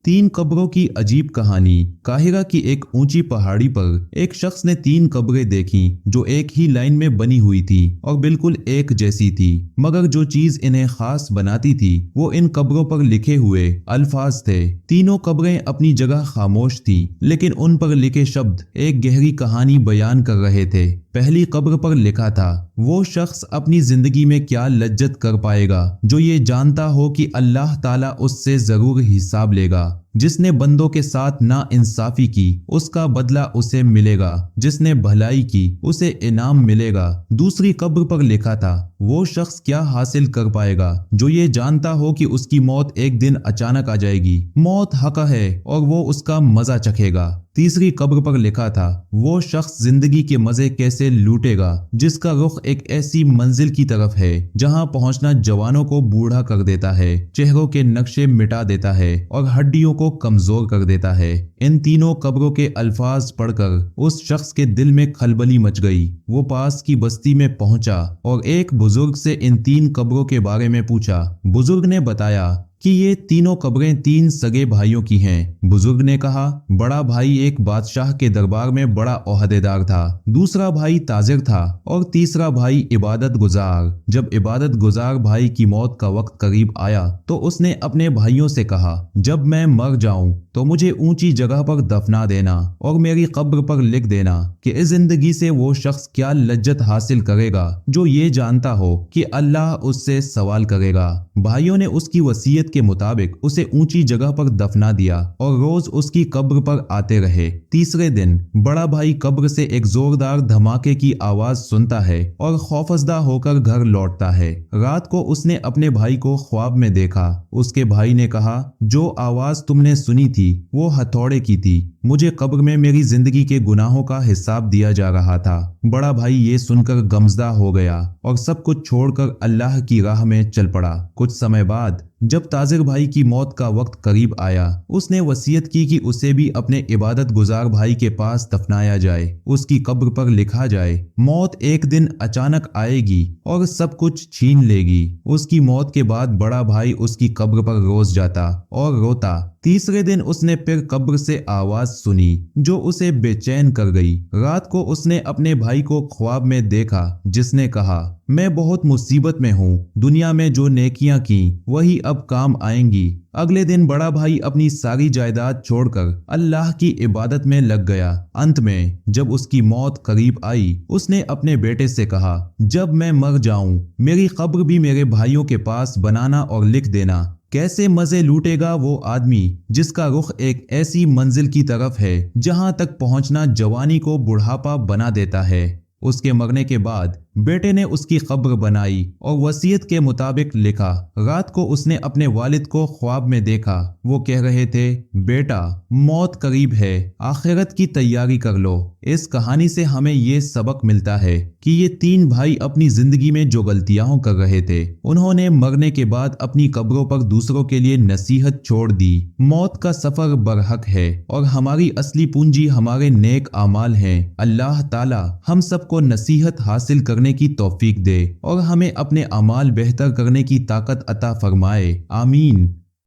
तीन कब्रों की अजीब कहानी। काहिरा की एक ऊंची पहाड़ी पर एक शख्स ने तीन कब्रें देखी जो एक ही लाइन में बनी हुई थी और बिल्कुल एक जैसी थी। मगर जो चीज इन्हें खास बनाती थी वो इन कब्रों पर लिखे हुए अल्फाज थे। तीनों कब्रें अपनी जगह खामोश थी, लेकिन उन पर लिखे शब्द एक गहरी कहानी बयान कर रहे थे। पहली कब्र पर लिखा था, वो शख्स अपनी जिंदगी में क्या लज्जत कर पाएगा जो ये जानता हो कि अल्लाह ताला उससे जरूर हिसाब लेगा। जिसने बंदों के साथ ना इंसाफी की उसका बदला उसे मिलेगा, जिसने भलाई की उसे इनाम मिलेगा। दूसरी कब्र पर लिखा था, वो शख्स क्या हासिल कर पाएगा जो ये जानता हो कि उसकी मौत एक दिन अचानक आ जाएगी। मौत हक है और वो उसका मजा चखेगा। तीसरी कब्र पर लिखा था, वो शख्स जिंदगी के मजे कैसे लूटेगा जिसका रुख एक ऐसी मंजिल की तरफ है जहां पहुंचना जवानों को बूढ़ा कर देता है, चेहरों के नक्शे मिटा देता है और हड्डियों को कमजोर कर देता है। इन तीनों कब्रों के अल्फाज पढ़कर उस शख्स के दिल में खलबली मच गई। वो पास की बस्ती में पहुंचा और एक बुजुर्ग से इन तीन कब्रों के बारे में पूछा। बुजुर्ग ने बताया कि ये तीनों कब्रें तीन सगे भाइयों की हैं। बुजुर्ग ने कहा, बड़ा भाई एक बादशाह के दरबार में बड़ा ओहदेदार था, दूसरा भाई ताजिर था और तीसरा भाई इबादत गुजार। जब इबादत गुजार भाई की मौत का वक्त करीब आया तो उसने अपने भाइयों से कहा, जब मैं मर जाऊं तो मुझे ऊंची जगह पर दफना देना और मेरी कब्र पर लिख देना कि इस जिंदगी से वो शख्स क्या लज्जत हासिल करेगा जो ये जानता हो कि अल्लाह उससे सवाल करेगा। भाइयों ने उसकी वसीयत के मुताबिक उसे ऊंची जगह पर दफना दिया और रोज उसकी कब्र पर आते रहे। तीसरे दिन बड़ा भाई कब्र से एक जोरदार धमाके की आवाज सुनता है और खौफजदा होकर घर लौटता है। रात को उसने अपने भाई को ख्वाब में देखा। उसके भाई ने कहा, जो आवाज तुमने सुनी थी वो हथौड़े की थी। मुझे कब्र में मेरी जिंदगी के गुनाहों का हिसाब दिया जा रहा था। बड़ा भाई ये सुनकर गमजदा हो गया और सब कुछ छोड़कर अल्लाह की राह में चल पड़ा। कुछ समय बाद जब ताजिर भाई की मौत का वक्त करीब आया, उसने वसीयत की कि उसे भी अपने इबादत गुजार भाई के पास दफनाया जाए, उसकी कब्र पर लिखा जाए, मौत एक दिन अचानक आएगी और सब कुछ छीन लेगी। उसकी मौत के बाद बड़ा भाई उसकी कब्र पर रोज जाता और रोता। तीसरे दिन उसने फिर कब्र से आवाज सुनी जो उसे बेचैन कर गई। रात को उसने अपने भाई को ख्वाब में देखा जिसने कहा, मैं बहुत मुसीबत में हूँ, दुनिया में जो नेकियां की वही अब काम आएंगी। अगले दिन बड़ा भाई अपनी सारी जायदाद छोड़कर अल्लाह की इबादत में लग गया। अंत में जब उसकी मौत करीब आई, उसने अपने बेटे से कहा, जब मैं मर जाऊं मेरी कब्र भी मेरे भाइयों के पास बनाना और लिख देना। कैसे मजे लूटेगा वो आदमी जिसका रुख एक ऐसी मंजिल की तरफ है जहां तक पहुंचना जवानी को बुढ़ापा बना देता है। उसके मरने के बाद बेटे ने उसकी कब्र बनाई और वसीयत के मुताबिक लिखा। रात को उसने अपने वालिद को ख्वाब में देखा। वो कह रहे थे, बेटा मौत करीब है, आखिरत की तैयारी कर लो। इस कहानी से हमें ये सबक मिलता है कि ये तीन भाई अपनी जिंदगी में जो गलतियां कर रहे थे उन्होंने मरने के बाद अपनी कब्रों पर दूसरों के लिए नसीहत छोड़ दी। मौत का सफर बरहक है और हमारी असली पूंजी हमारे नेक आमाल हैं। अल्लाह ताला हम सबको नसीहत हासिल करने की तौफीक दे और हमें अपने अमाल बेहतर करने की ताकत अता फरमाए। आमीन।